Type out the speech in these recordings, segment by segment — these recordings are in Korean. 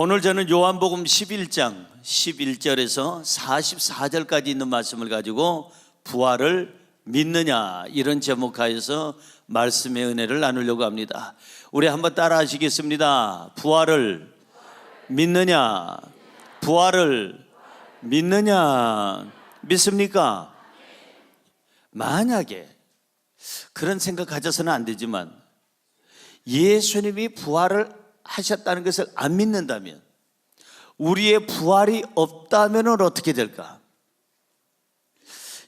오늘 저는 요한복음 11장 11절에서 44절까지 있는 말씀을 가지고 부활을 믿느냐 이런 제목하에서 말씀의 은혜를 나누려고 합니다. 우리 한번 따라 하시겠습니다. 부활을 믿느냐? 부활을 믿느냐? 믿습니까? 만약에 그런 생각 가져서는 안 되지만 예수님이 부활을 하셨다는 것을 안 믿는다면, 우리의 부활이 없다면 어떻게 될까?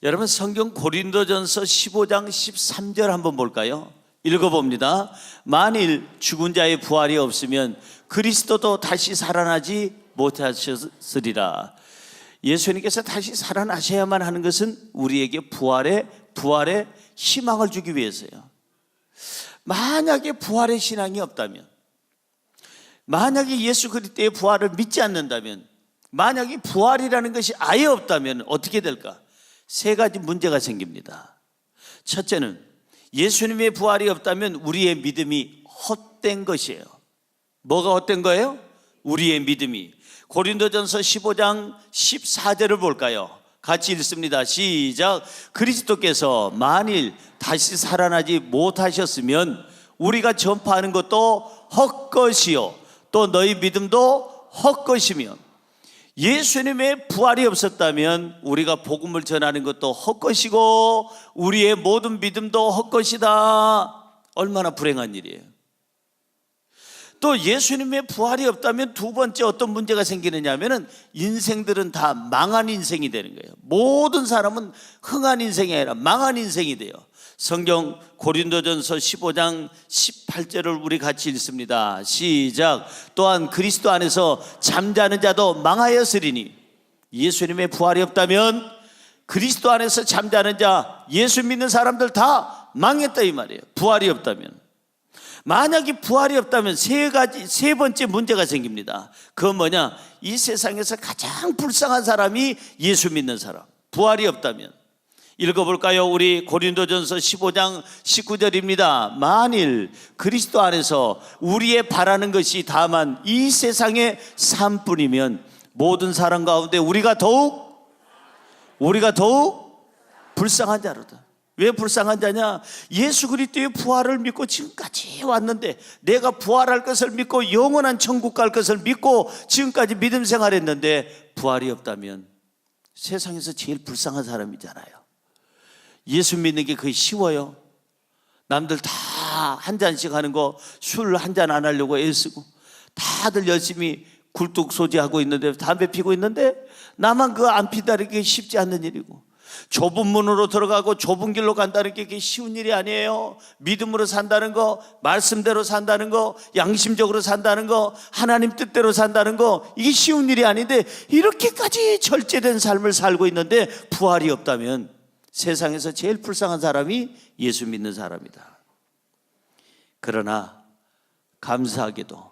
여러분, 성경 고린도전서 15장 13절 한번 볼까요? 읽어봅니다. 만일 죽은 자의 부활이 없으면 그리스도도 다시 살아나지 못하셨으리라. 예수님께서 다시 살아나셔야만 하는 것은 우리에게 부활의 희망을 주기 위해서요. 만약에 부활의 신앙이 없다면, 만약에 예수 그리스도의 부활을 믿지 않는다면, 만약에 부활이라는 것이 아예 없다면 어떻게 될까? 세 가지 문제가 생깁니다. 첫째는 예수님의 부활이 없다면 우리의 믿음이 헛된 것이에요. 뭐가 헛된 거예요? 우리의 믿음이. 고린도전서 15장 14절을 볼까요? 같이 읽습니다. 시작. 그리스도께서 만일 다시 살아나지 못하셨으면 우리가 전파하는 것도 헛것이요 또 너희 믿음도 헛것이며, 예수님의 부활이 없었다면 우리가 복음을 전하는 것도 헛것이고 우리의 모든 믿음도 헛것이다. 얼마나 불행한 일이에요. 또 예수님의 부활이 없다면 두 번째 어떤 문제가 생기느냐 하면은 인생들은 다 망한 인생이 되는 거예요. 모든 사람은 흥한 인생이 아니라 망한 인생이 돼요. 성경 고린도전서 15장 18절을 우리 같이 읽습니다. 시작. 또한 그리스도 안에서 잠자는 자도 망하였으리니, 예수님의 부활이 없다면 그리스도 안에서 잠자는 자, 예수 믿는 사람들 다 망했다 이 말이에요. 부활이 없다면. 만약에 부활이 없다면 세 번째 문제가 생깁니다. 그건 뭐냐? 이 세상에서 가장 불쌍한 사람이 예수 믿는 사람. 부활이 없다면. 읽어볼까요? 우리 고린도전서 15장 19절입니다. 만일 그리스도 안에서 우리의 바라는 것이 다만 이 세상의 삶뿐이면 모든 사람 가운데 우리가 더욱 불쌍한 자로다. 왜 불쌍한 자냐? 예수 그리스도의 부활을 믿고 지금까지 왔는데, 내가 부활할 것을 믿고 영원한 천국 갈 것을 믿고 지금까지 믿음 생활했는데 부활이 없다면 세상에서 제일 불쌍한 사람이잖아요. 예수 믿는 게 그게 쉬워요? 남들 다 한 잔씩 하는 거, 술 한 잔 안 하려고 애쓰고 다들 열심히 굴뚝 소지하고 있는데, 담배 피고 있는데 나만 그거 안 피다는 게 쉽지 않는 일이고, 좁은 문으로 들어가고 좁은 길로 간다는 게 그게 쉬운 일이 아니에요. 믿음으로 산다는 거, 말씀대로 산다는 거, 양심적으로 산다는 거, 하나님 뜻대로 산다는 거, 이게 쉬운 일이 아닌데 이렇게까지 절제된 삶을 살고 있는데 부활이 없다면 세상에서 제일 불쌍한 사람이 예수 믿는 사람이다. 그러나 감사하게도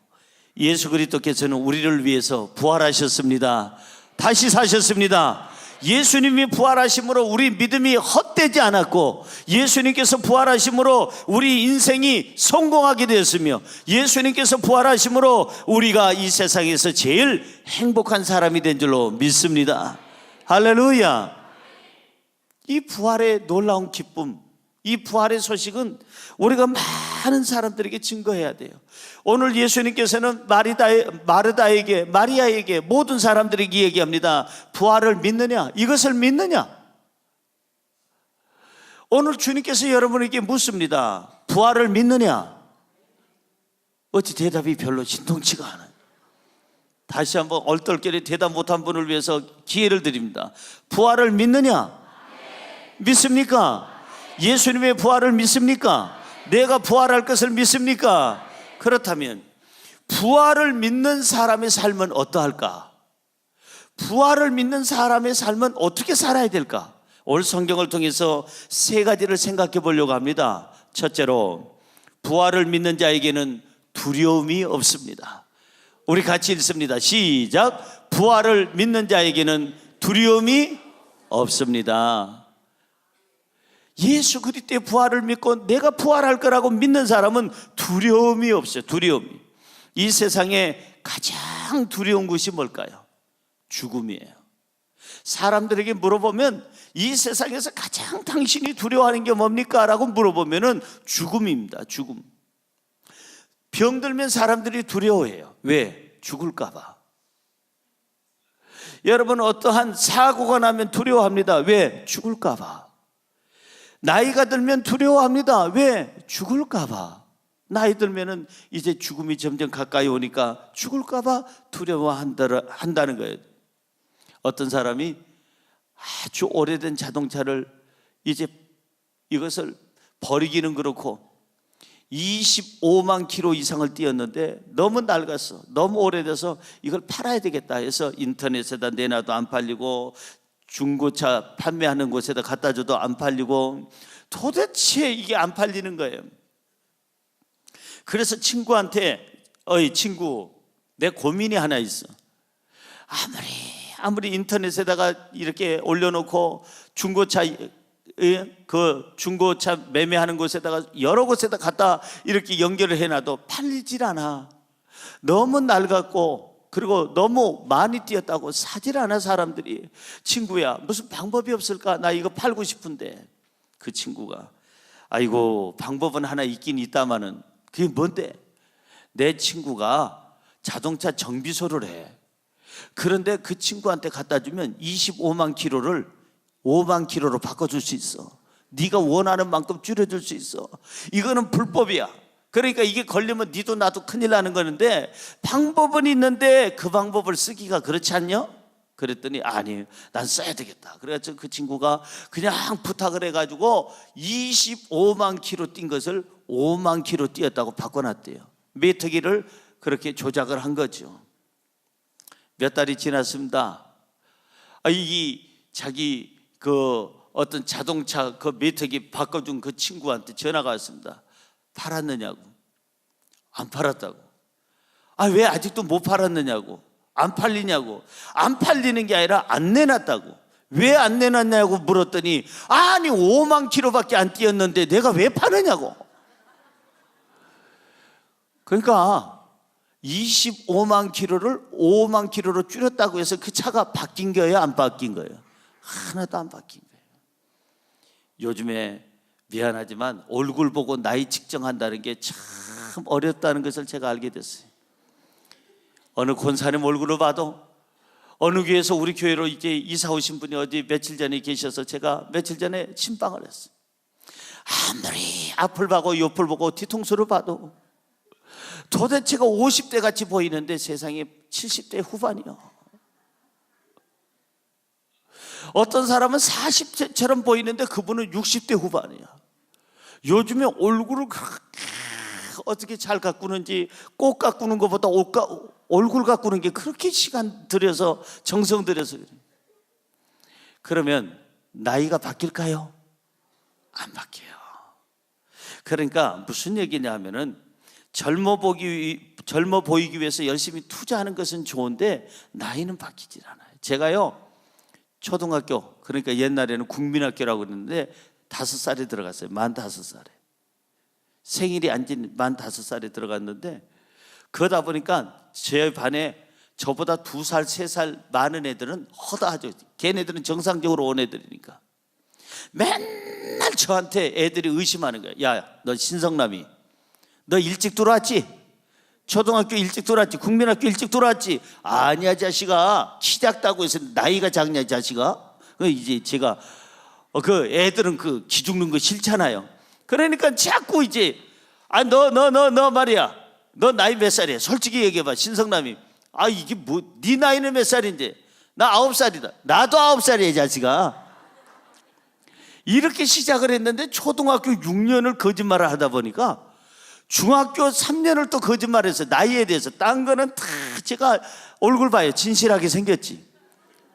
예수 그리스도께서는 우리를 위해서 부활하셨습니다. 다시 사셨습니다. 예수님이 부활하심으로 우리 믿음이 헛되지 않았고, 예수님께서 부활하심으로 우리 인생이 성공하게 되었으며, 예수님께서 부활하심으로 우리가 이 세상에서 제일 행복한 사람이 된 줄로 믿습니다. 할렐루야. 이 부활의 놀라운 기쁨, 이 부활의 소식은 우리가 많은 사람들에게 증거해야 돼요. 오늘 예수님께서는 마리아에게 모든 사람들에게 얘기합니다. 부활을 믿느냐? 이것을 믿느냐? 오늘 주님께서 여러분에게 묻습니다. 부활을 믿느냐? 어찌 대답이 별로 신통치가 않아요. 다시 한번 얼떨결에 대답 못한 분을 위해서 기회를 드립니다. 부활을 믿느냐? 믿습니까? 예수님의 부활을 믿습니까? 내가 부활할 것을 믿습니까? 그렇다면 부활을 믿는 사람의 삶은 어떠할까? 부활을 믿는 사람의 삶은 어떻게 살아야 될까? 오늘 성경을 통해서 세 가지를 생각해 보려고 합니다. 첫째로, 부활을 믿는 자에게는 두려움이 없습니다. 우리 같이 읽습니다. 시작. 부활을 믿는 자에게는 두려움이 없습니다. 예수 그리스도의 부활을 믿고 내가 부활할 거라고 믿는 사람은 두려움이 없어요. 두려움이. 이 세상에 가장 두려운 것이 뭘까요? 죽음이에요. 사람들에게 물어보면 이 세상에서 가장 당신이 두려워하는 게 뭡니까? 라고 물어보면 죽음입니다. 죽음. 병들면 사람들이 두려워해요. 왜? 죽을까 봐. 여러분, 어떠한 사고가 나면 두려워합니다. 왜? 죽을까 봐. 나이가 들면 두려워합니다. 왜? 죽을까 봐. 나이 들면은 이제 죽음이 점점 가까이 오니까 죽을까 봐 두려워한다는 거예요. 어떤 사람이 아주 오래된 자동차를 이제 이것을 버리기는 그렇고 25만 킬로 이상을 뛰었는데 너무 낡았어, 너무 오래돼서 이걸 팔아야 되겠다 해서 인터넷에다 내놔도 안 팔리고 중고차 판매하는 곳에다 갖다 줘도 안 팔리고 도대체 이게 안 팔리는 거예요. 그래서 친구한테 어이 친구, 내 고민이 하나 있어. 아무리 인터넷에다가 이렇게 올려놓고 중고차 매매하는 곳에다가 여러 곳에다 갖다 이렇게 연결을 해놔도 팔리질 않아. 너무 낡았고 그리고 너무 많이 뛰었다고 사질 않아 사람들이. 친구야, 무슨 방법이 없을까? 나 이거 팔고 싶은데. 그 친구가 아이고, 방법은 하나 있긴 있다마는 그게 뭔데? 내 친구가 자동차 정비소를 해. 그런데 그 친구한테 갖다 주면 25만 킬로를 5만 킬로로 바꿔줄 수 있어. 네가 원하는 만큼 줄여줄 수 있어. 이거는 불법이야. 그러니까 이게 걸리면 니도 나도 큰일 나는 거는데 방법은 있는데 그 방법을 쓰기가 그렇지 않냐? 그랬더니 아니, 난 써야 되겠다. 그래서 그 친구가 그냥 부탁을 해가지고 25만 킬로 뛴 것을 5만 킬로 뛰었다고 바꿔놨대요. 메트기를 그렇게 조작을 한 거죠. 몇 달이 지났습니다. 자기 그 어떤 자동차 그 메트기 바꿔준 그 친구한테 전화가 왔습니다. 팔았느냐고. 안 팔았다고. 왜 아직도 못 팔았느냐고. 안 팔리냐고. 안 팔리는 게 아니라 안 내놨다고. 왜 안 내놨냐고 물었더니 아니 5만 킬로밖에 안 뛰었는데 내가 왜 파느냐고. 그러니까 25만 킬로를 5만 킬로로 줄였다고 해서 그 차가 바뀐 거예요? 안 바뀐 거예요? 하나도 안 바뀐 거예요. 요즘에 미안하지만 얼굴 보고 나이 측정한다는 게 참 어렵다는 것을 제가 알게 됐어요. 어느 권사님 얼굴을 봐도 어느 교회에서 우리 교회로 이제 이사 오신 분이 어디 며칠 전에 계셔서 제가 며칠 전에 침방을 했어요. 아무리 앞을 보고 옆을 보고 뒤통수를 봐도 도대체가 50대 같이 보이는데 세상에 70대 후반이요. 어떤 사람은 40대처럼 보이는데 그분은 60대 후반이야. 요즘에 얼굴을 어떻게 잘 가꾸는지, 꽃 가꾸는 것보다 얼굴 가꾸는 게 그렇게 시간 들여서 정성 들여서 그래. 그러면 나이가 바뀔까요? 안 바뀌어요. 그러니까 무슨 얘기냐 하면은 젊어 보이기 위해서 열심히 투자하는 것은 좋은데 나이는 바뀌질 않아요. 제가요 초등학교, 그러니까 옛날에는 국민학교라고 그랬는데 5살에 들어갔어요. 만 5살에 생일이 안 진 만 5살에 들어갔는데, 그러다 보니까 제 반에 저보다 2살 3살 많은 애들은 허다하죠. 걔네들은 정상적으로 온 애들이니까 맨날 저한테 애들이 의심하는 거예요. 야, 너 신성남이 너 일찍 들어왔지? 초등학교 일찍 들어왔지? 국민학교 일찍 들어왔지? 아니야 자식아, 키 작다고 해서 나이가 작냐 자식아? 이제 제가 그 애들은 그 기죽는 거 싫잖아요. 그러니까 자꾸 이제 너 말이야, 너 나이 몇 살이야? 솔직히 얘기해봐. 신성남이 이게 뭐, 네 나이는 몇 살인데? 나 9살이다. 나도 9살이야 자식아. 이렇게 시작을 했는데 초등학교 6년을 거짓말을 하다 보니까 중학교 3년을 또 거짓말했어요. 나이에 대해서. 딴 거는 다 제가 얼굴 봐요. 진실하게 생겼지.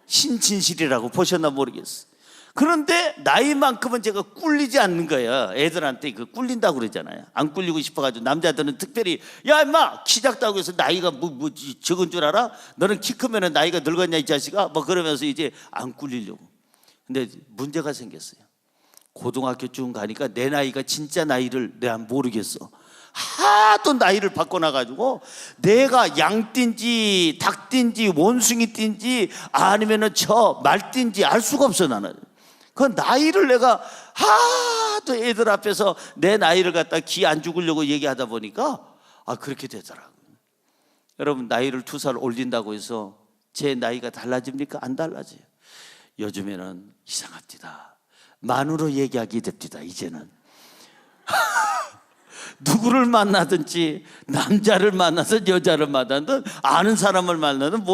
신진실이라고 보셨나 모르겠어. 그런데 나이만큼은 제가 꿀리지 않는 거예요. 애들한테 그 꿀린다고 그러잖아요. 안 꿀리고 싶어가지고 남자들은 특별히 야 임마 키 작다고 해서 나이가 뭐 적은 줄 알아? 너는 키 크면 나이가 늙었냐 이 자식아? 뭐 그러면서 이제 안 꿀리려고. 근데 문제가 생겼어요. 고등학교쯤 가니까 내 나이가 진짜 나이를 내가 모르겠어. 하도 나이를 바꿔놔가지고 내가 양띠인지 닭띠인지 원숭이띠인지 아니면은 저 말띠인지 알 수가 없어. 나는 그 나이를 내가 하도 애들 앞에서 내 나이를 갖다 기 안 죽으려고 얘기하다 보니까 그렇게 되더라고요. 여러분, 나이를 2살 올린다고 해서 제 나이가 달라집니까? 안 달라져요. 요즘에는 이상합니다. 만으로 얘기하게 됩니다. 이제는 누구를 만나든지 남자를 만나든 여자를 만나든 아는 사람을 만나든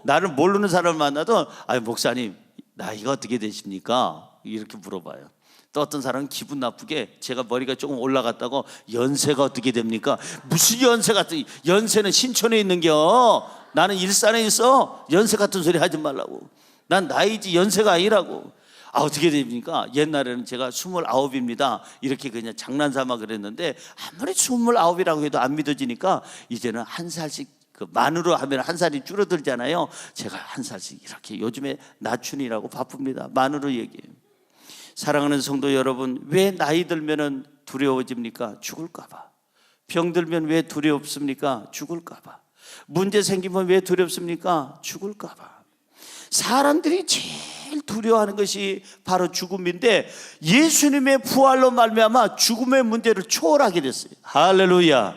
나를 모르는 사람을 만나든 목사님 나이가 어떻게 되십니까? 이렇게 물어봐요. 또 어떤 사람은 기분 나쁘게 제가 머리가 조금 올라갔다고 연세가 어떻게 됩니까? 무슨 연세 같은, 연세는 신촌에 있는겨. 나는 일산에 있어. 연세 같은 소리 하지 말라고. 난 나이지 연세가 아니라고. 어떻게 됩니까? 옛날에는 제가 29입니다 이렇게 그냥 장난삼아 그랬는데 아무리 29이라고 해도 안 믿어지니까 이제는 한 살씩 만으로 하면 한 살이 줄어들잖아요. 제가 한 살씩 이렇게 요즘에 낮춘이라고 바쁩니다. 만으로 얘기해요. 사랑하는 성도 여러분, 왜 나이 들면은 두려워집니까? 죽을까봐. 병 들면 왜 두렵습니까? 죽을까봐. 문제 생기면 왜 두렵습니까? 죽을까봐. 사람들이 제일 두려워하는 것이 바로 죽음인데 예수님의 부활로 말미암아 죽음의 문제를 초월하게 됐어요. 할렐루야,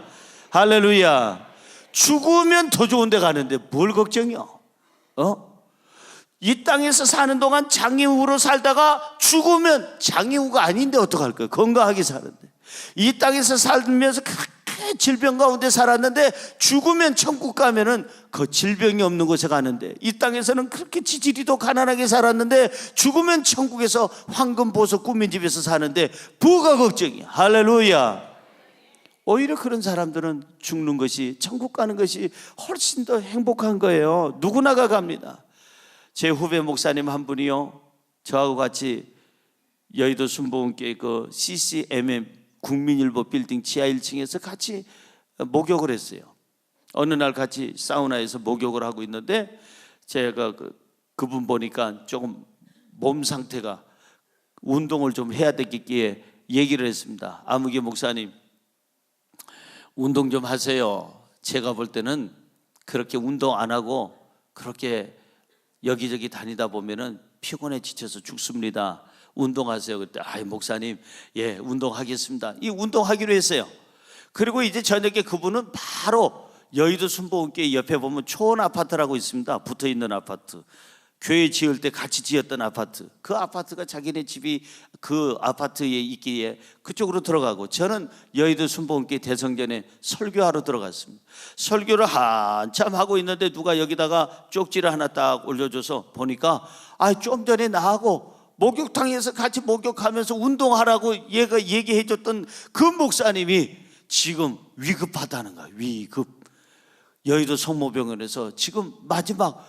할렐루야. 죽으면 더 좋은 데 가는데 뭘 걱정이요? 이 땅에서 사는 동안 장애우로 살다가 죽으면 장애우가 아닌데 어떡할 거예요? 건강하게 사는데. 이 땅에서 살면서 그렇게 질병 가운데 살았는데 죽으면 천국 가면은 그 질병이 없는 곳에 가는데, 이 땅에서는 그렇게 지지리도 가난하게 살았는데 죽으면 천국에서 황금 보석 꾸민 집에서 사는데 뭐가 걱정이야? 할렐루야. 오히려 그런 사람들은 죽는 것이, 천국 가는 것이 훨씬 더 행복한 거예요. 누구나가 갑니다. 제 후배 목사님 한 분이요, 저하고 같이 여의도 순복음교회 그 CCMM 국민일보 빌딩 지하 1층에서 같이 목욕을 했어요. 어느 날 같이 사우나에서 목욕을 하고 있는데 제가 그분 보니까 조금 몸 상태가 운동을 좀 해야 되겠기에 얘기를 했습니다. 아무개 목사님, 운동 좀 하세요. 제가 볼 때는 그렇게 운동 안 하고 그렇게 여기저기 다니다 보면은 피곤해 지쳐서 죽습니다. 운동하세요. 그때 목사님, 예, 운동하겠습니다. 이 운동하기로 했어요. 그리고 이제 저녁에 그분은 바로 여의도 순복음교회 옆에 보면 초원 아파트라고 있습니다. 붙어 있는 아파트. 교회 지을 때 같이 지었던 아파트. 그 아파트가 자기네 집이 그 아파트에 있기에 그쪽으로 들어가고, 저는 여의도 순복음교회 대성전에 설교하러 들어갔습니다. 설교를 한참 하고 있는데 누가 여기다가 쪽지를 하나 딱 올려줘서 보니까 좀 전에 나하고 목욕탕에서 같이 목욕하면서 운동하라고 얘가 얘기해줬던 그 목사님이 지금 위급하다는 거야. 위급. 여의도 성모병원에서 지금 마지막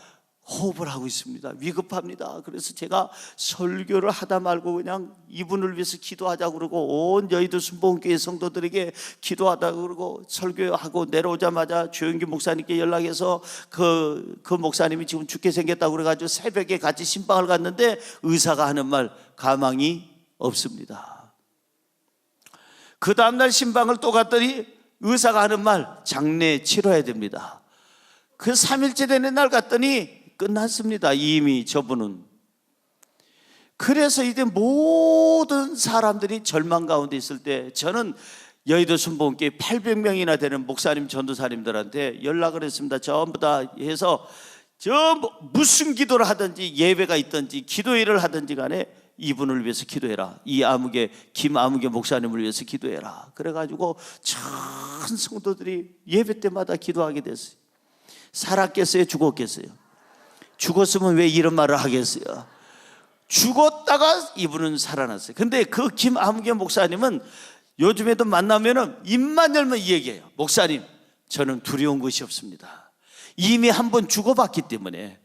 호흡을 하고 있습니다. 위급합니다. 그래서 제가 설교를 하다 말고 그냥 이분을 위해서 기도하자고 그러고 온 여의도 순복음교회 성도들에게 기도하자고 그러고 설교하고 내려오자마자 조영기 목사님께 연락해서 그 목사님이 지금 죽게 생겼다고 그래가지고 새벽에 같이 신방을 갔는데 의사가 하는 말 가망이 없습니다. 그 다음날 신방을 또 갔더니 의사가 하는 말 장례 치러야 됩니다. 그 3일째 되는 날 갔더니 끝났습니다. 이미 저분은. 그래서 이제 모든 사람들이 절망 가운데 있을 때 저는 여의도 순복음교회 800명이나 되는 목사님 전도사님들한테 연락을 했습니다. 전부 다 해서 무슨 기도를 하든지 예배가 있든지 기도회를 하든지 간에 이분을 위해서 기도해라. 김아무개 목사님을 위해서 기도해라. 그래가지고 전 성도들이 예배 때마다 기도하게 됐어요. 살았겠어요? 죽었겠어요? 죽었으면 왜 이런 말을 하겠어요? 죽었다가 이분은 살아났어요. 근데 그 김아무개 목사님은 요즘에도 만나면은 입만 열면 이 얘기해요. 목사님, 저는 두려운 것이 없습니다. 이미 한번 죽어봤기 때문에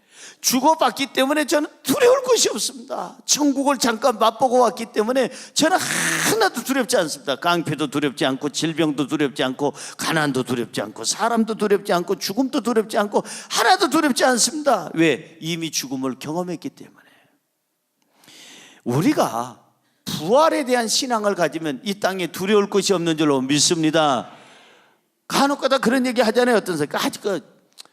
저는 두려울 것이 없습니다. 천국을 잠깐 맛보고 왔기 때문에 저는 하나도 두렵지 않습니다. 깡패도 두렵지 않고 질병도 두렵지 않고 가난도 두렵지 않고 사람도 두렵지 않고 죽음도 두렵지 않고 하나도 두렵지 않습니다. 왜? 이미 죽음을 경험했기 때문에. 우리가 부활에 대한 신앙을 가지면 이 땅에 두려울 것이 없는 줄로 믿습니다. 간혹가다 그런 얘기 하잖아요. 어떤 사람 아직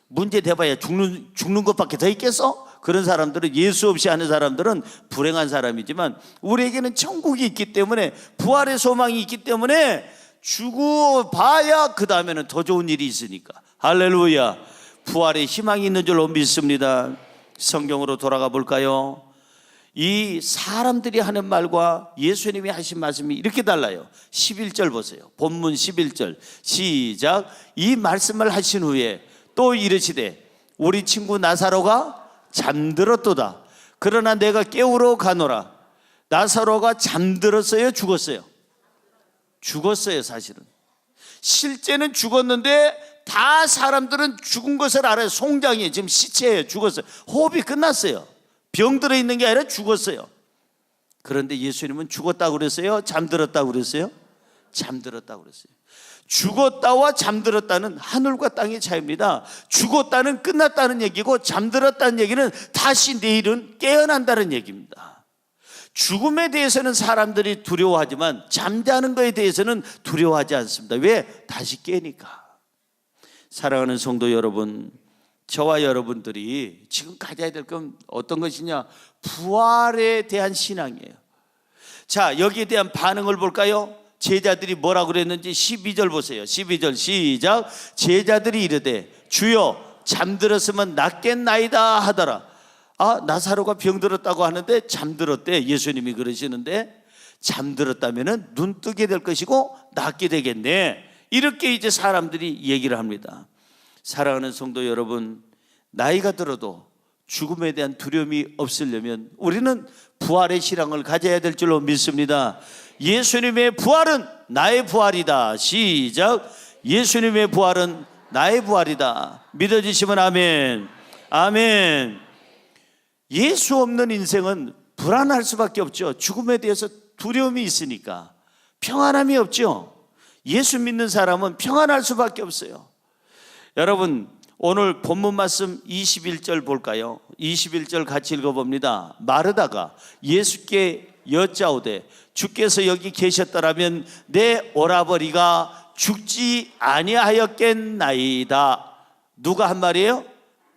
문제 돼봐야 죽는 것밖에 더 있겠어? 그런 사람들은, 예수 없이 하는 사람들은 불행한 사람이지만 우리에게는 천국이 있기 때문에, 부활의 소망이 있기 때문에 죽어봐야 그 다음에는 더 좋은 일이 있으니까. 할렐루야. 부활의 희망이 있는 줄로 믿습니다. 성경으로 돌아가 볼까요? 이 사람들이 하는 말과 예수님이 하신 말씀이 이렇게 달라요. 11절 보세요. 본문 11절 시작. 이 말씀을 하신 후에 또 이르시되 우리 친구 나사로가 잠들었도다. 그러나 내가 깨우러 가노라. 나사로가 잠들었어요, 죽었어요? 죽었어요. 사실은 실제는 죽었는데 다 사람들은 죽은 것을 알아요. 송장이 지금 시체예요. 죽었어요. 호흡이 끝났어요. 병들어 있는 게 아니라 죽었어요. 그런데 예수님은 죽었다고 그랬어요? 잠들었다고 그랬어요? 잠들었다고 그랬어요. 죽었다와 잠들었다는 하늘과 땅의 차이입니다. 죽었다는 끝났다는 얘기고, 잠들었다는 얘기는 다시 내일은 깨어난다는 얘기입니다. 죽음에 대해서는 사람들이 두려워하지만 잠자는 것에 대해서는 두려워하지 않습니다. 왜? 다시 깨니까. 사랑하는 성도 여러분, 저와 여러분들이 지금 가져야 될 건 어떤 것이냐? 부활에 대한 신앙이에요. 자, 여기에 대한 반응을 볼까요? 제자들이 뭐라고 그랬는지 12절 보세요. 12절 시작. 제자들이 이르되 주여 잠들었으면 낫겠나이다 하더라. 나사로가 병들었다고 하는데 잠들었대. 예수님이 그러시는데 잠들었다면 눈 뜨게 될 것이고 낫게 되겠네. 이렇게 이제 사람들이 얘기를 합니다. 사랑하는 성도 여러분, 나이가 들어도 죽음에 대한 두려움이 없으려면 우리는 부활의 신앙을 가져야 될 줄로 믿습니다. 예수님의 부활은 나의 부활이다. 시작. 예수님의 부활은 나의 부활이다. 믿어지시면 아멘. 아멘. 예수 없는 인생은 불안할 수밖에 없죠. 죽음에 대해서 두려움이 있으니까 평안함이 없죠. 예수 믿는 사람은 평안할 수밖에 없어요. 여러분, 오늘 본문 말씀 21절 볼까요? 21절 같이 읽어봅니다. 마르다가 예수께 여짜오되 주께서 여기 계셨더라면 내 오라버니가 죽지 아니하였겠나이다. 누가 한 말이에요?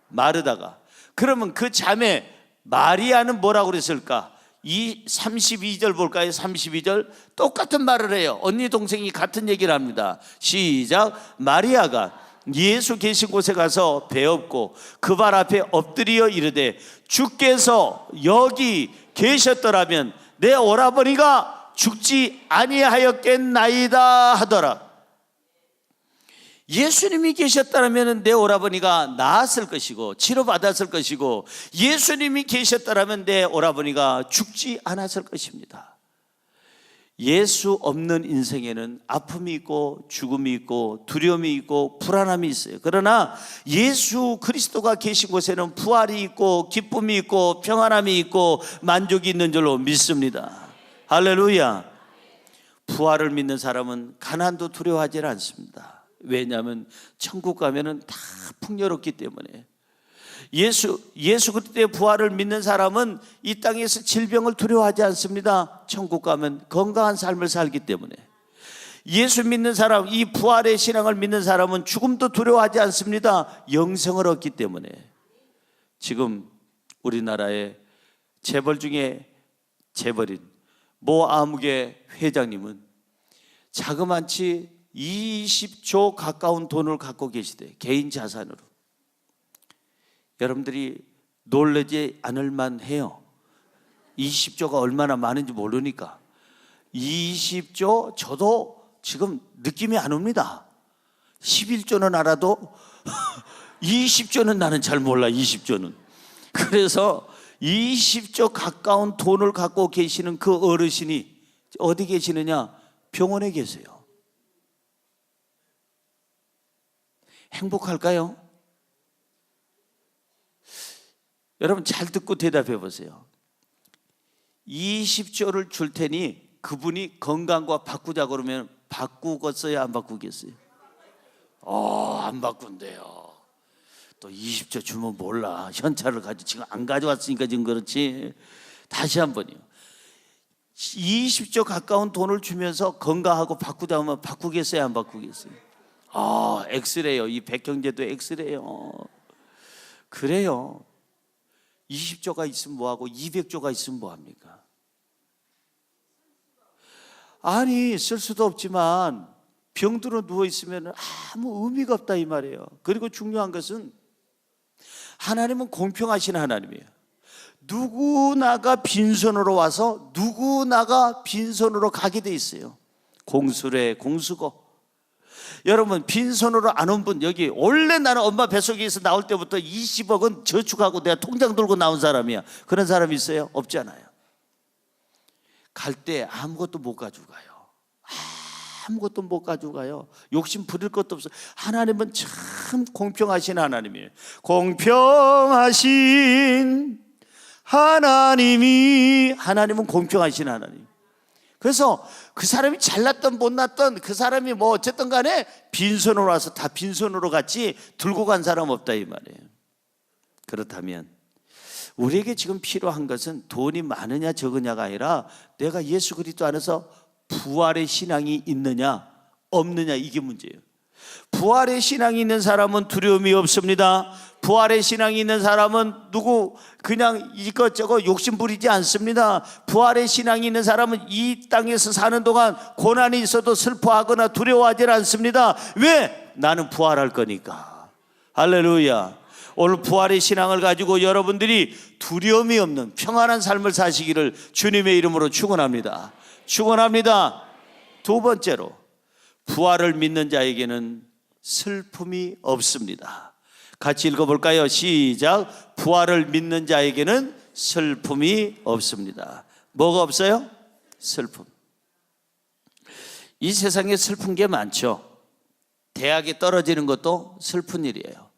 마르다가. 그러면 그 자매 마리아는 뭐라고 그랬을까? 이 32절 볼까요? 32절 똑같은 말을 해요. 언니 동생이 같은 얘기를 합니다. 시작. 마리아가 예수 계신 곳에 가서 배웠고 그 발 앞에 엎드려 이르되 주께서 여기 계셨더라면 내 오라버니가 죽지 아니하였겠나이다 하더라. 예수님이 계셨다면 내 오라버니가 나았을 것이고 치료받았을 것이고, 예수님이 계셨다면 내 오라버니가 죽지 않았을 것입니다. 예수 없는 인생에는 아픔이 있고 죽음이 있고 두려움이 있고 불안함이 있어요. 그러나 예수 그리스도가 계신 곳에는 부활이 있고 기쁨이 있고 평안함이 있고 만족이 있는 줄로 믿습니다. 할렐루야. 부활을 믿는 사람은 가난도 두려워하지 않습니다. 왜냐하면 천국 가면은 다 풍요롭기 때문에. 예수 그리스도의 부활을 믿는 사람은 이 땅에서 질병을 두려워하지 않습니다. 천국 가면 건강한 삶을 살기 때문에. 예수 믿는 사람, 이 부활의 신앙을 믿는 사람은 죽음도 두려워하지 않습니다. 영생을 얻기 때문에. 지금 우리나라의 재벌 중에 재벌인 모 암흑의 회장님은 자그만치 20조 가까운 돈을 갖고 계시대. 개인 자산으로. 여러분들이 놀라지 않을 만해요. 20조가 얼마나 많은지 모르니까. 20조 저도 지금 느낌이 안 옵니다. 11조는 알아도 20조는 나는 잘 몰라. 20조는. 그래서 20조 가까운 돈을 갖고 계시는 그 어르신이 어디 계시느냐? 병원에 계세요. 행복할까요? 여러분 잘 듣고 대답해 보세요. 20조를 줄 테니 그분이 건강과 바꾸자 그러면 바꾸겠어요? 안 바꾸겠어요? 안 바꾼대요. 또 20조 주면 몰라. 현찰을 가지고 지금 안 가져왔으니까 지금 그렇지. 다시 한 번요. 20조 가까운 돈을 주면서 건강하고 바꾸자면 바꾸겠어요, 안 바꾸겠어요? 엑스래요. 이 백경제도 엑스래요. 그래요. 20조가 있으면 뭐하고 200조가 있으면 뭐합니까? 아니, 쓸 수도 없지만 병들어 누워있으면 아무 의미가 없다 이 말이에요. 그리고 중요한 것은 하나님은 공평하신 하나님이에요. 누구나가 빈손으로 와서 누구나가 빈손으로 가게 돼 있어요. 공수래, 공수고. 여러분, 빈손으로 안 온 분, 여기 원래 나는 엄마 뱃속에서 나올 때부터 20억은 저축하고 내가 통장 들고 나온 사람이야. 그런 사람 있어요? 없잖아요. 갈 때 아무것도 못 가지고 가요. 아무것도 못 가지고 가요. 욕심 부릴 것도 없어요. 하나님은 참 공평하신 하나님이에요. 공평하신 하나님은 공평하신 하나님. 그래서 그 사람이 잘났던 못났던 그 사람이 뭐 어쨌든 간에 빈손으로 와서 다 빈손으로 갔지 들고 간 사람 없다 이 말이에요. 그렇다면 우리에게 지금 필요한 것은 돈이 많으냐 적으냐가 아니라 내가 예수 그리스도 안에서 부활의 신앙이 있느냐 없느냐, 이게 문제예요. 부활의 신앙이 있는 사람은 두려움이 없습니다. 부활의 신앙이 있는 사람은 그냥 이것저것 욕심 부리지 않습니다. 부활의 신앙이 있는 사람은 이 땅에서 사는 동안 고난이 있어도 슬퍼하거나 두려워하지 않습니다. 왜? 나는 부활할 거니까. 할렐루야. 오늘 부활의 신앙을 가지고 여러분들이 두려움이 없는 평안한 삶을 사시기를 주님의 이름으로 축원합니다. 축원합니다. 두 번째로, 부활을 믿는 자에게는 슬픔이 없습니다. 같이 읽어볼까요? 시작. 부활을 믿는 자에게는 슬픔이 없습니다. 뭐가 없어요? 슬픔. 이 세상에 슬픈 게 많죠. 대학에 떨어지는 것도 슬픈 일이에요.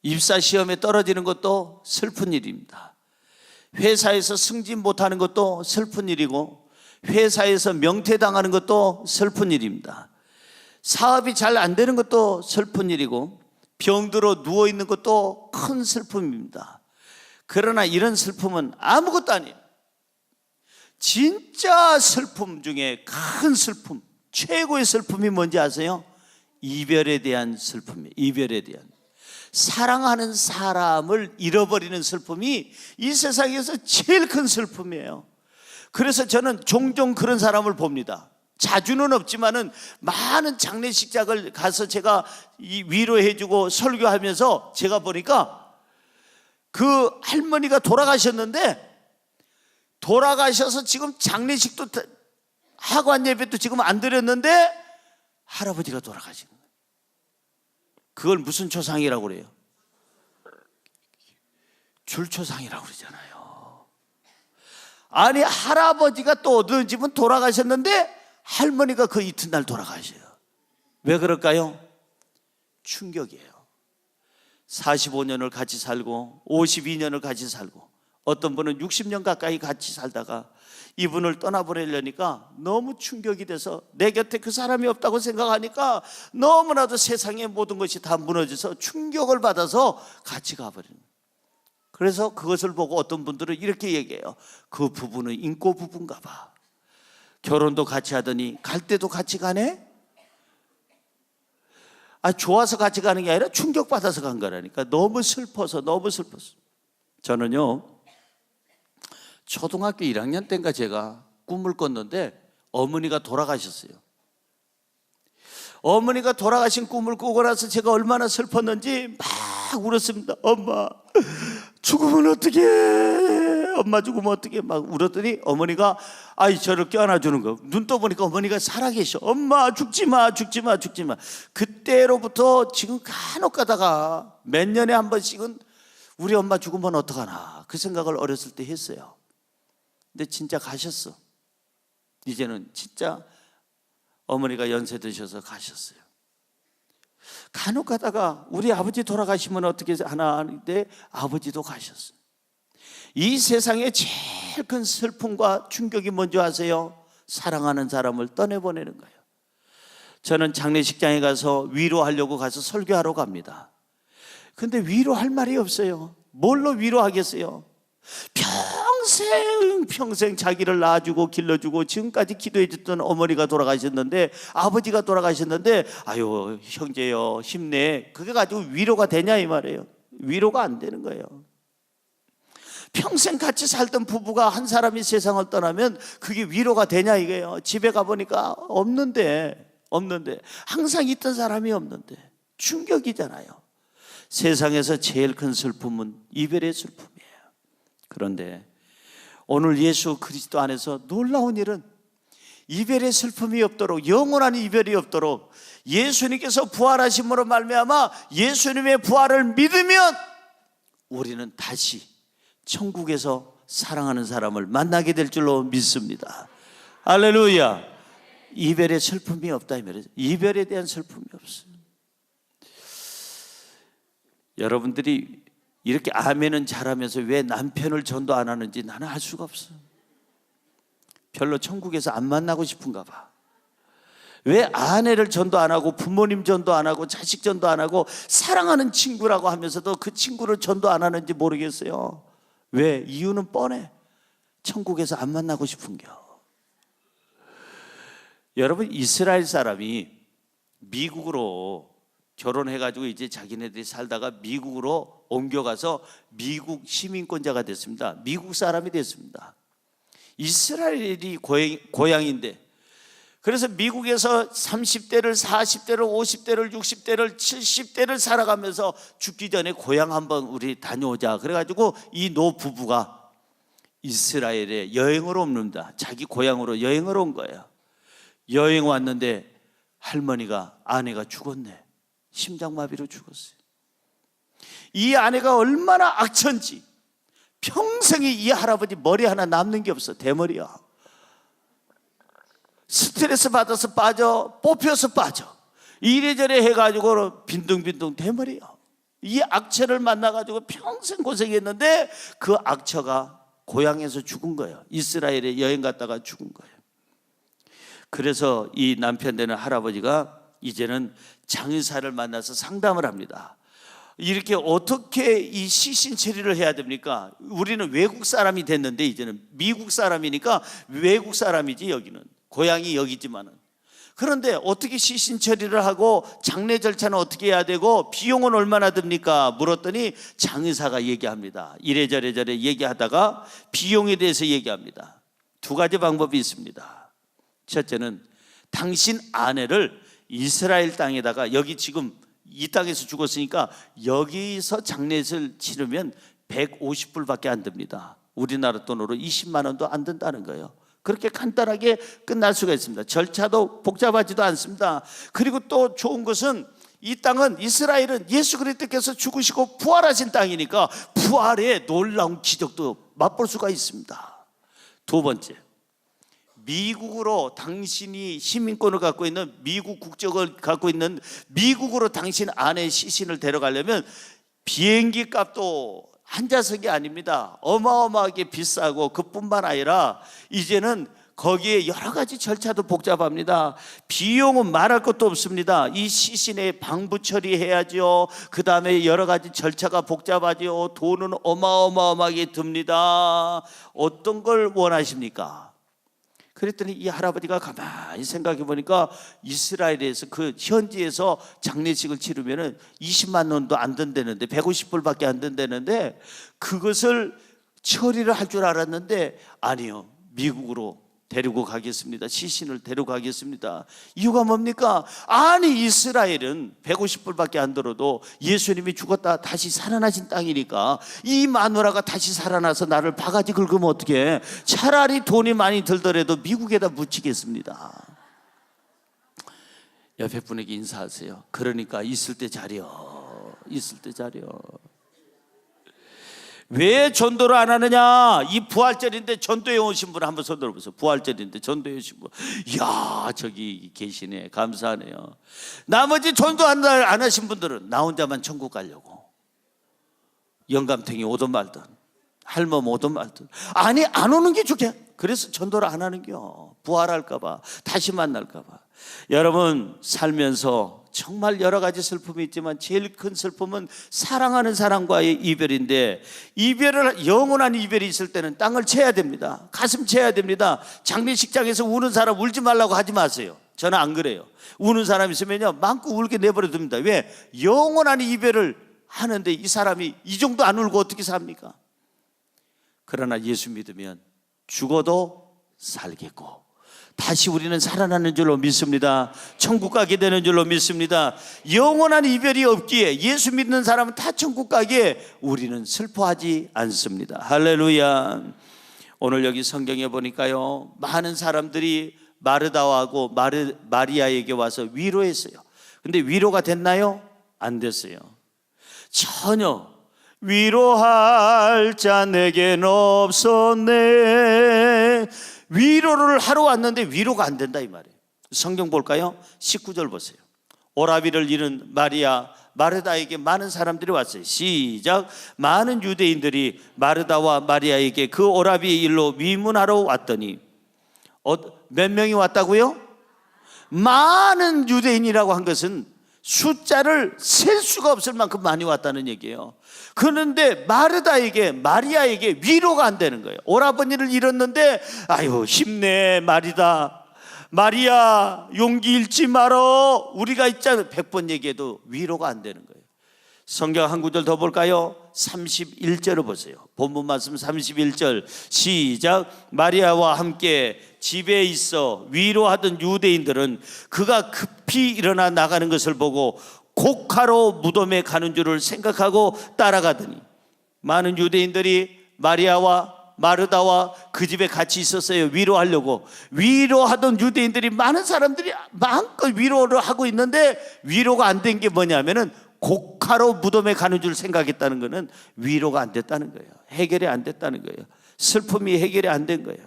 입사 시험에 떨어지는 것도 슬픈 일입니다. 회사에서 승진 못하는 것도 슬픈 일이고, 회사에서 명퇴당하는 것도 슬픈 일입니다. 사업이 잘 안 되는 것도 슬픈 일이고, 병들어 누워있는 것도 큰 슬픔입니다. 그러나 이런 슬픔은 아무것도 아니에요. 진짜 슬픔 중에 큰 슬픔, 최고의 슬픔이 뭔지 아세요? 이별에 대한 슬픔이에요. 이별에 대한. 사랑하는 사람을 잃어버리는 슬픔이 이 세상에서 제일 큰 슬픔이에요. 그래서 저는 종종 그런 사람을 봅니다. 자주는 없지만은 많은 장례식장을 가서 제가 위로해주고 설교하면서 제가 보니까 그 할머니가 돌아가셔서 지금 장례식도 하관 예배도 지금 안 드렸는데 할아버지가 돌아가신 거예요. 그걸 무슨 초상이라고 그래요? 줄초상이라고 그러잖아요. 아니, 할아버지가 또 어떤 집은 돌아가셨는데 할머니가 그 이튿날 돌아가셔요. 왜 그럴까요? 충격이에요. 45년을 같이 살고 52년을 같이 살고, 어떤 분은 60년 가까이 같이 살다가 이분을 떠나보내려니까 너무 충격이 돼서 내 곁에 그 사람이 없다고 생각하니까 너무나도 세상의 모든 것이 다 무너져서 충격을 받아서 같이 가버리는 거예요. 그래서 그것을 보고 어떤 분들은 이렇게 얘기해요. 그 부부는 인고 부부인가 봐. 결혼도 같이 하더니 갈 때도 같이 가네? 좋아서 같이 가는 게 아니라 충격받아서 간 거라니까. 너무 슬퍼서. 저는요, 초등학교 1학년 때인가 제가 꿈을 꿨는데 어머니가 돌아가셨어요. 어머니가 돌아가신 꿈을 꾸고 나서 제가 얼마나 슬펐는지 막 울었습니다. 엄마 죽으면 어떡해, 엄마 죽으면 어떡해, 막 울었더니 어머니가 저를 껴안아주는 거. 눈 떠보니까 어머니가 살아계셔. 엄마 죽지마. 그때로부터 지금 간혹 가다가 몇 년에 한 번씩은 우리 엄마 죽으면 어떡하나 그 생각을 어렸을 때 했어요. 근데 진짜 가셨어. 이제는 진짜 어머니가 연세 드셔서 가셨어요. 간혹 가다가 우리 아버지 돌아가시면 어떻게 하나 하는데 아버지도 가셨어요. 이 세상에 제일 큰 슬픔과 충격이 뭔지 아세요? 사랑하는 사람을 떠내보내는 거예요. 저는 장례식장에 가서 위로하려고 가서 설교하러 갑니다. 근데 위로할 말이 없어요. 뭘로 위로하겠어요? 평생 평생 자기를 낳아주고 길러주고 지금까지 기도해 줬던 어머니가 돌아가셨는데, 아버지가 돌아가셨는데, 아유 형제여 힘내, 그게 가지고 위로가 되냐 이 말이에요. 위로가 안 되는 거예요. 평생 같이 살던 부부가 한 사람이 세상을 떠나면 그게 위로가 되냐 이거예요. 집에 가보니까 없는데 항상 있던 사람이 없는데 충격이잖아요. 세상에서 제일 큰 슬픔은 이별의 슬픔이에요. 그런데 오늘 예수 그리스도 안에서 놀라운 일은 이별의 슬픔이 없도록, 영원한 이별이 없도록 예수님께서 부활하심으로 말미암아 예수님의 부활을 믿으면 우리는 다시 천국에서 사랑하는 사람을 만나게 될 줄로 믿습니다. 할렐루야. 이별의 슬픔이 없다 이 말이죠. 이별에 대한 슬픔이 없어요. 여러분들이 이렇게 아멘은 잘하면서 왜 남편을 전도 안 하는지 나는 알 수가 없어. 별로 천국에서 안 만나고 싶은가 봐. 왜 아내를 전도 안 하고 부모님 전도 안 하고 자식 전도 안 하고 사랑하는 친구라고 하면서도 그 친구를 전도 안 하는지 모르겠어요. 왜? 이유는 뻔해. 천국에서 안 만나고 싶은겨. 여러분, 이스라엘 사람이 미국으로 결혼해가지고 이제 자기네들이 살다가 미국으로 옮겨가서 미국 시민권자가 됐습니다. 미국 사람이 됐습니다. 이스라엘이 고향인데, 그래서 미국에서 30대를 40대를 50대를 60대를 70대를 살아가면서 죽기 전에 고향 한번 우리 다녀오자 그래가지고 이 노 부부가 이스라엘에 여행을 옵니다. 자기 고향으로 여행을 온 거예요. 여행 왔는데 할머니가, 아내가 죽었네. 심장마비로 죽었어요. 이 아내가 얼마나 악천지, 평생에 이 할아버지 머리 하나 남는 게 없어. 대머리야. 스트레스 받아서 빠져, 뽑혀서 빠져, 이래저래 해가지고 빈둥빈둥 대머리야. 이 악처를 만나가지고 평생 고생했는데 그 악처가 고향에서 죽은 거예요. 이스라엘에 여행 갔다가 죽은 거예요. 그래서 이 남편 되는 할아버지가 이제는 장의사를 만나서 상담을 합니다. 이렇게 어떻게 이 시신 처리를 해야 됩니까? 우리는 외국 사람이 됐는데 이제는 미국 사람이니까 외국 사람이지, 여기는 고향이 여기지만은. 그런데 어떻게 시신 처리를 하고 장례 절차는 어떻게 해야 되고 비용은 얼마나 듭니까? 물었더니 장의사가 얘기합니다. 이래저래 얘기하다가 비용에 대해서 얘기합니다. 두 가지 방법이 있습니다. 첫째는 당신 아내를 이스라엘 땅에다가, 여기 지금 이 땅에서 죽었으니까 여기서 장례를 치르면 150불밖에 안 듭니다. 우리나라 돈으로 20만 원도 안 든다는 거예요. 그렇게 간단하게 끝날 수가 있습니다. 절차도 복잡하지도 않습니다. 그리고 또 좋은 것은 이 땅은, 이스라엘은 예수 그리스도께서 죽으시고 부활하신 땅이니까 부활의 놀라운 기적도 맛볼 수가 있습니다. 두 번째, 미국으로 당신이 시민권을 갖고 있는, 미국 국적을 갖고 있는 미국으로 당신 아내의 시신을 데려가려면 비행기 값도 한 좌석이 아닙니다. 어마어마하게 비싸고, 그뿐만 아니라 이제는 거기에 여러 가지 절차도 복잡합니다. 비용은 말할 것도 없습니다. 이 시신에 방부 처리해야죠. 그 다음에 여러 가지 절차가 복잡하죠. 돈은 어마어마하게 듭니다. 어떤 걸 원하십니까? 그랬더니 이 할아버지가 가만히 생각해 보니까 이스라엘에서, 그 현지에서 장례식을 치르면은 20만 원도 안 든다는데, 150불밖에 안 든다는데, 그것을 처리를 할 줄 알았는데 아니요, 미국으로 데리고 가겠습니다. 시신을 데리고 가겠습니다. 이유가 뭡니까? 아니, 이스라엘은 150불밖에 안 들어도 예수님이 죽었다 다시 살아나신 땅이니까 이 마누라가 다시 살아나서 나를 바가지 긁으면 어떡해? 차라리 돈이 많이 들더라도 미국에다 묻히겠습니다. 옆에 분에게 인사하세요. 그러니까 있을 때 잘여, 있을 때 잘여. 왜 전도를 안 하느냐? 이 부활절인데 전도해 오신 분 한번 손 들어보세요. 부활절인데 전도해 오신 분, 이야, 저기 계시네, 감사하네요. 나머지 전도 안 하신 분들은 나 혼자만 천국 가려고 영감탱이 오든 말든 할머 오든 말든. 아니 안 오는 게 좋게. 그래서 전도를 안 하는겨. 부활할까 봐, 다시 만날까 봐. 여러분 살면서 정말 여러 가지 슬픔이 있지만 제일 큰 슬픔은 사랑하는 사람과의 이별인데, 영원한 이별이 있을 때는 땅을 채야 됩니다. 가슴 채야 됩니다. 장례식장에서 우는 사람 울지 말라고 하지 마세요. 저는 안 그래요. 우는 사람 있으면요 마음껏 울게 내버려 둡니다. 왜? 영원한 이별을 하는데 이 사람이 이 정도 안 울고 어떻게 삽니까? 그러나 예수 믿으면 죽어도 살겠고 다시 우리는 살아나는 줄로 믿습니다. 천국 가게 되는 줄로 믿습니다. 영원한 이별이 없기에 예수 믿는 사람은 다 천국 가기에 우리는 슬퍼하지 않습니다. 할렐루야. 오늘 여기 성경에 보니까요 많은 사람들이 마르다하고 마리아에게 와서 위로했어요. 근데 위로가 됐나요? 안 됐어요. 전혀. 위로할 자 내겐 없었네. 위로를 하러 왔는데 위로가 안 된다 이 말이에요. 성경 볼까요? 19절 보세요. 오라비를 잃은 마르다에게 많은 사람들이 왔어요. 시작. 많은 유대인들이 마르다와 마리아에게 그 오라비의 일로 위문하러 왔더니 몇 명이 왔다고요? 많은 유대인이라고 한 것은 숫자를 셀 수가 없을 만큼 많이 왔다는 얘기예요. 그런데 마리아에게 위로가 안 되는 거예요. 오라버니를 잃었는데 아유 힘내 마리아 용기 잃지 말어. 우리가 있잖아 100번 얘기해도 위로가 안 되는 거예요. 성경 한 구절 더 볼까요? 31절을 보세요. 본문 말씀 31절 시작. 마리아와 함께 집에 있어 위로하던 유대인들은 그가 급히 일어나 나가는 것을 보고 곡하러 무덤에 가는 줄을 생각하고 따라가더니, 많은 유대인들이 마리아와 마르다와 그 집에 같이 있었어요. 위로하려고. 위로하던 유대인들이 많은 사람들이 마음껏 위로를 하고 있는데 위로가 안 된 게 뭐냐면은 곡하러 무덤에 가는 줄 생각했다는 것은 위로가 안 됐다는 거예요. 해결이 안 됐다는 거예요. 슬픔이 해결이 안 된 거예요.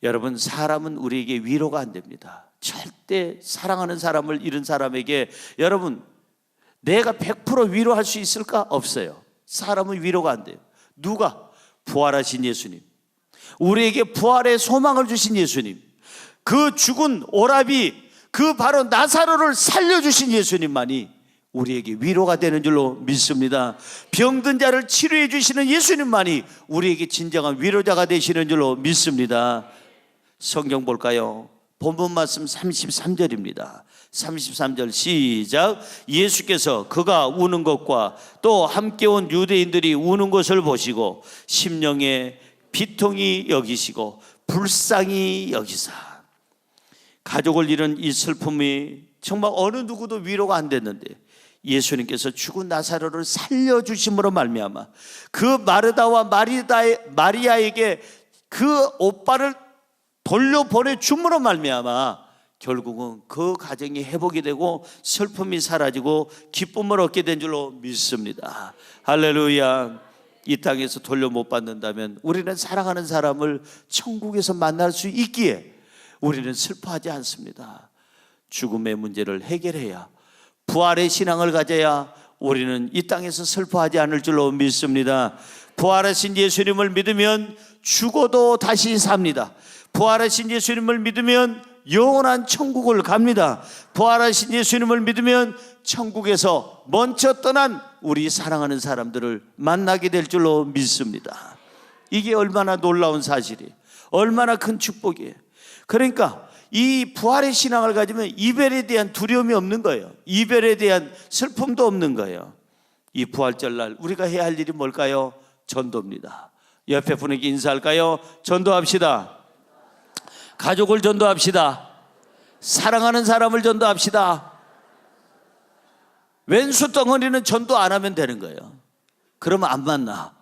여러분 사람은 우리에게 위로가 안 됩니다. 절대 사랑하는 사람을 잃은 사람에게 여러분 내가 100% 위로할 수 있을까? 없어요. 사람은 위로가 안 돼요. 누가? 부활하신 예수님, 우리에게 부활의 소망을 주신 예수님, 그 죽은 오라비 그 바로 나사로를 살려주신 예수님만이 우리에게 위로가 되는 줄로 믿습니다. 병든 자를 치료해 주시는 예수님만이 우리에게 진정한 위로자가 되시는 줄로 믿습니다. 성경 볼까요? 본문 말씀 33절입니다. 33절 시작. 예수께서 그가 우는 것과 또 함께 온 유대인들이 우는 것을 보시고 심령에 비통히 여기시고 불쌍히 여기사. 가족을 잃은 이 슬픔이 정말 어느 누구도 위로가 안 됐는데 예수님께서 죽은 나사로를 살려주심으로 말미암아 그 마르다와 마리아에게 그 오빠를 돌려보내줌으로 말미암아 결국은 그 가정이 회복이 되고 슬픔이 사라지고 기쁨을 얻게 된 줄로 믿습니다. 할렐루야. 이 땅에서 돌려 못 받는다면 우리는 사랑하는 사람을 천국에서 만날 수 있기에 우리는 슬퍼하지 않습니다. 죽음의 문제를 해결해야, 부활의 신앙을 가져야 우리는 이 땅에서 슬퍼하지 않을 줄로 믿습니다. 부활하신 예수님을 믿으면 죽어도 다시 삽니다. 부활하신 예수님을 믿으면 영원한 천국을 갑니다. 부활하신 예수님을 믿으면 천국에서 먼저 떠난 우리 사랑하는 사람들을 만나게 될 줄로 믿습니다. 이게 얼마나 놀라운 사실이에요. 얼마나 큰 축복이에요. 그러니까 이 부활의 신앙을 가지면 이별에 대한 두려움이 없는 거예요. 이별에 대한 슬픔도 없는 거예요. 이 부활절날 우리가 해야 할 일이 뭘까요? 전도입니다. 옆에 분에게 인사할까요? 전도합시다. 가족을 전도합시다. 사랑하는 사람을 전도합시다. 왼수 덩어리는 전도 안 하면 되는 거예요. 그러면 안 만나.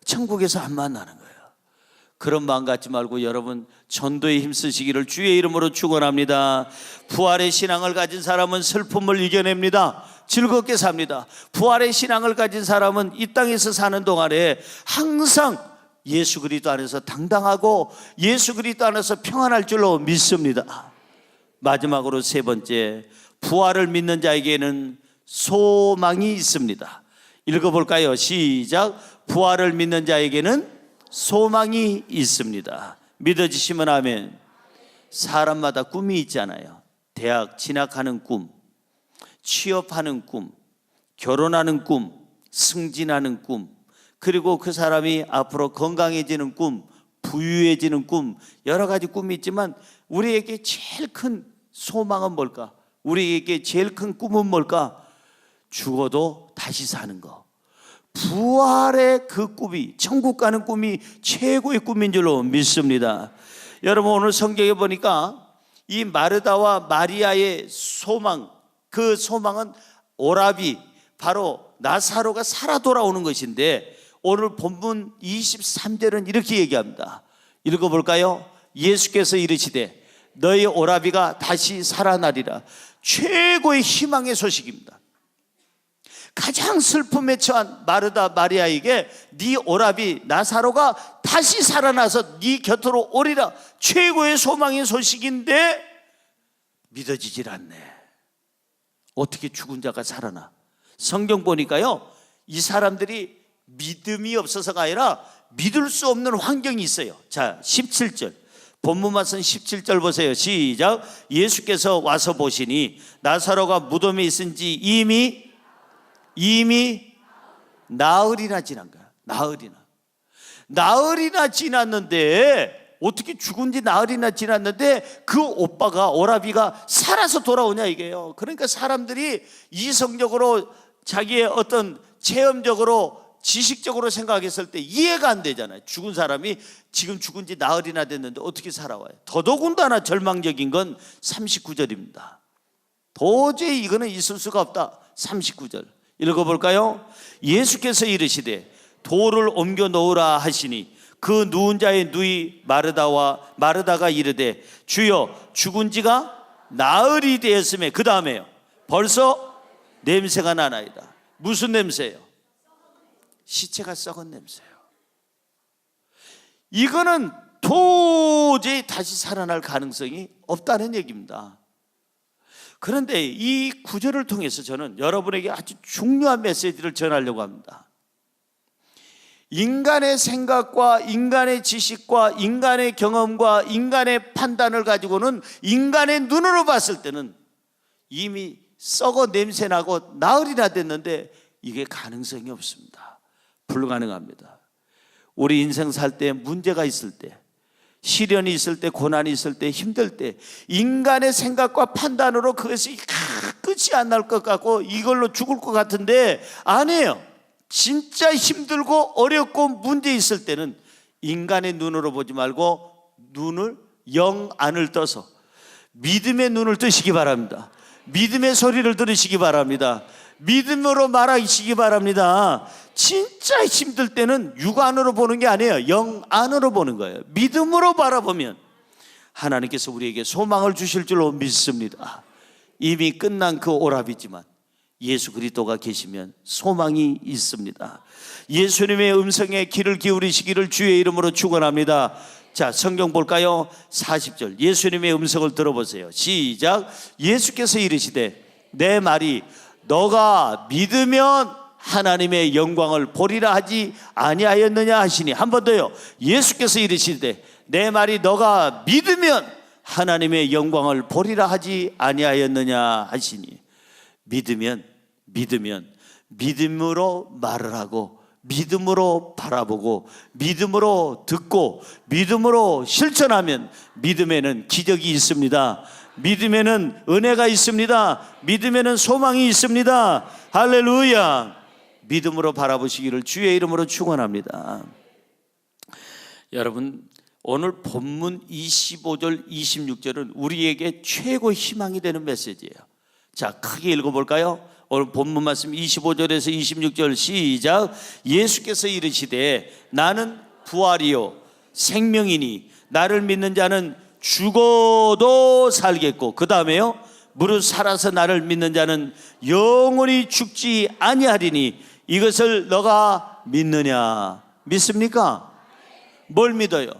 천국에서 안 만나는 거예요. 그런 마음 갖지 말고 여러분 전도에 힘쓰시기를 주의 이름으로 축원합니다. 부활의 신앙을 가진 사람은 슬픔을 이겨냅니다. 즐겁게 삽니다. 부활의 신앙을 가진 사람은 이 땅에서 사는 동안에 항상 예수 그리스도 안에서 당당하고 예수 그리스도 안에서 평안할 줄로 믿습니다. 마지막으로 세 번째, 부활을 믿는 자에게는 소망이 있습니다. 읽어볼까요? 시작. 부활을 믿는 자에게는 소망이 있습니다. 믿어지시면 아멘. 사람마다 꿈이 있잖아요. 대학 진학하는 꿈, 취업하는 꿈, 결혼하는 꿈, 승진하는 꿈, 그리고 그 사람이 앞으로 건강해지는 꿈, 부유해지는 꿈, 여러 가지 꿈이 있지만 우리에게 제일 큰 소망은 뭘까? 우리에게 제일 큰 꿈은 뭘까? 죽어도 다시 사는 거. 부활의 그 꿈이, 천국 가는 꿈이 최고의 꿈인 줄로 믿습니다. 여러분, 오늘 성경에 보니까 이 마르다와 마리아의 소망, 그 소망은 오라비, 바로 나사로가 살아 돌아오는 것인데, 오늘 본문 23절은 이렇게 얘기합니다. 읽어볼까요? 예수께서 이르시되 너희 오라비가 다시 살아나리라. 최고의 희망의 소식입니다. 가장 슬픔에 처한 마르다 마리아에게 네 오라비 나사로가 다시 살아나서 네 곁으로 오리라. 최고의 소망의 소식인데 믿어지질 않네. 어떻게 죽은 자가 살아나? 성경 보니까요, 이 사람들이 믿음이 없어서가 아니라 믿을 수 없는 환경이 있어요. 자, 17절 본문 말씀 17절 보세요. 시작. 예수께서 와서 보시니 나사로가 무덤에 있은 지 이미 나흘이나 지난 거야. 나흘이나 지났는데, 어떻게 죽은 지 나흘이나 지났는데 그 오빠가, 오라비가 살아서 돌아오냐 이게요. 그러니까 사람들이 이성적으로, 자기의 어떤 체험적으로, 지식적으로 생각했을 때 이해가 안 되잖아요. 죽은 사람이 지금 죽은 지 나흘이나 됐는데 어떻게 살아와요? 더더군다나 절망적인 건 39절입니다. 도저히 이거는 있을 수가 없다. 39절 읽어볼까요? 예수께서 이르시되 돌을 옮겨 놓으라 하시니 그 누운 자의 누이 마르다가 이르되 주여 죽은 지가 나흘이 되었음에, 그 다음에요, 벌써 냄새가 나나이다. 무슨 냄새예요? 시체가 썩은 냄새예요. 이거는 도저히 다시 살아날 가능성이 없다는 얘기입니다. 그런데 이 구절을 통해서 저는 여러분에게 아주 중요한 메시지를 전하려고 합니다. 인간의 생각과 인간의 지식과 인간의 경험과 인간의 판단을 가지고는, 인간의 눈으로 봤을 때는 이미 썩어 냄새나고 나흘이나 됐는데 이게 가능성이 없습니다. 불가능합니다. 우리 인생 살 때 문제가 있을 때, 시련이 있을 때, 고난이 있을 때, 힘들 때 인간의 생각과 판단으로 그것이 끝이 안 날 것 같고 이걸로 죽을 것 같은데 아니에요. 진짜 힘들고 어렵고 문제 있을 때는 인간의 눈으로 보지 말고 눈을, 영 안을 떠서 믿음의 눈을 뜨시기 바랍니다. 믿음의 소리를 들으시기 바랍니다. 믿음으로 말하시기 바랍니다. 진짜 힘들 때는 육안으로 보는 게 아니에요. 영 안으로 보는 거예요. 믿음으로 바라보면 하나님께서 우리에게 소망을 주실 줄로 믿습니다. 이미 끝난 그 오라비지만 예수 그리스도가 계시면 소망이 있습니다. 예수님의 음성에 귀를 기울이시기를 주의 이름으로 축원합니다. 자, 성경 볼까요? 40절 예수님의 음성을 들어보세요. 시작. 예수께서 이르시되 내 말이 너가 믿으면 하나님의 영광을 보리라 하지 아니하였느냐 하시니. 한 번 더요. 예수께서 이르시되 내 말이 너가 믿으면 하나님의 영광을 보리라 하지 아니하였느냐 하시니. 믿으면 믿음으로 말을 하고, 믿음으로 바라보고, 믿음으로 듣고, 믿음으로 실천하면 믿음에는 기적이 있습니다. 믿음에는 은혜가 있습니다. 믿음에는 소망이 있습니다. 할렐루야. 믿음으로 바라보시기를 주의 이름으로 축원합니다. 여러분, 오늘 본문 25절 26절은 우리에게 최고 희망이 되는 메시지예요. 자, 크게 읽어볼까요? 오늘 본문 말씀 25절에서 26절 시작. 예수께서 이르시되 나는 부활이요 생명이니 나를 믿는 자는 죽어도 살겠고, 그 다음에요, 무릇 살아서 나를 믿는 자는 영원히 죽지 아니하리니 이것을 너가 믿느냐? 믿습니까? 뭘 믿어요?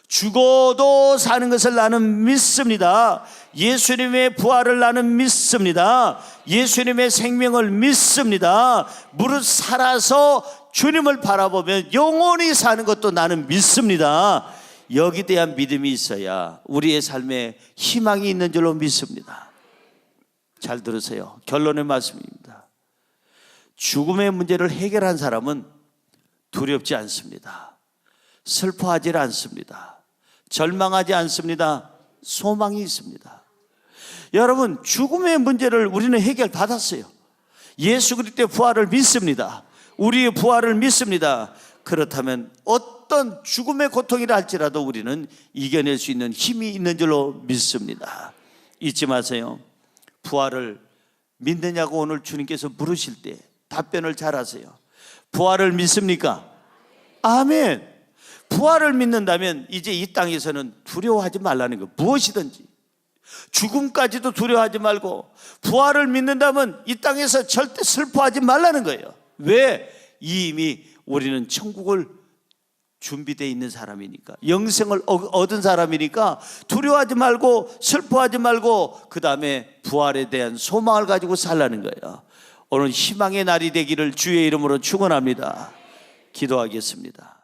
죽어도 사는 것을 나는 믿습니다. 예수님의 부활을 나는 믿습니다. 예수님의 생명을 믿습니다. 무릇 살아서 주님을 바라보면 영원히 사는 것도 나는 믿습니다. 여기에 대한 믿음이 있어야 우리의 삶에 희망이 있는 줄로 믿습니다. 잘 들으세요. 결론의 말씀입니다. 죽음의 문제를 해결한 사람은 두렵지 않습니다. 슬퍼하지 않습니다. 절망하지 않습니다. 소망이 있습니다. 여러분, 죽음의 문제를 우리는 해결받았어요. 예수 그리스도의 부활을 믿습니다. 우리의 부활을 믿습니다. 그렇다면 어떤 죽음의 고통이라 할지라도 우리는 이겨낼 수 있는 힘이 있는 줄로 믿습니다. 잊지 마세요. 부활을 믿느냐고 오늘 주님께서 물으실 때 답변을 잘 하세요. 부활을 믿습니까? 아멘. 부활을 믿는다면 이제 이 땅에서는 두려워하지 말라는 거. 무엇이든지 죽음까지도 두려워하지 말고 부활을 믿는다면 이 땅에서 절대 슬퍼하지 말라는 거예요. 왜? 이미 우리는 천국을 준비되어 있는 사람이니까, 영생을 얻은 사람이니까 두려워하지 말고 슬퍼하지 말고 그 다음에 부활에 대한 소망을 가지고 살라는 거예요. 오늘 희망의 날이 되기를 주의 이름으로 축원합니다. 기도하겠습니다.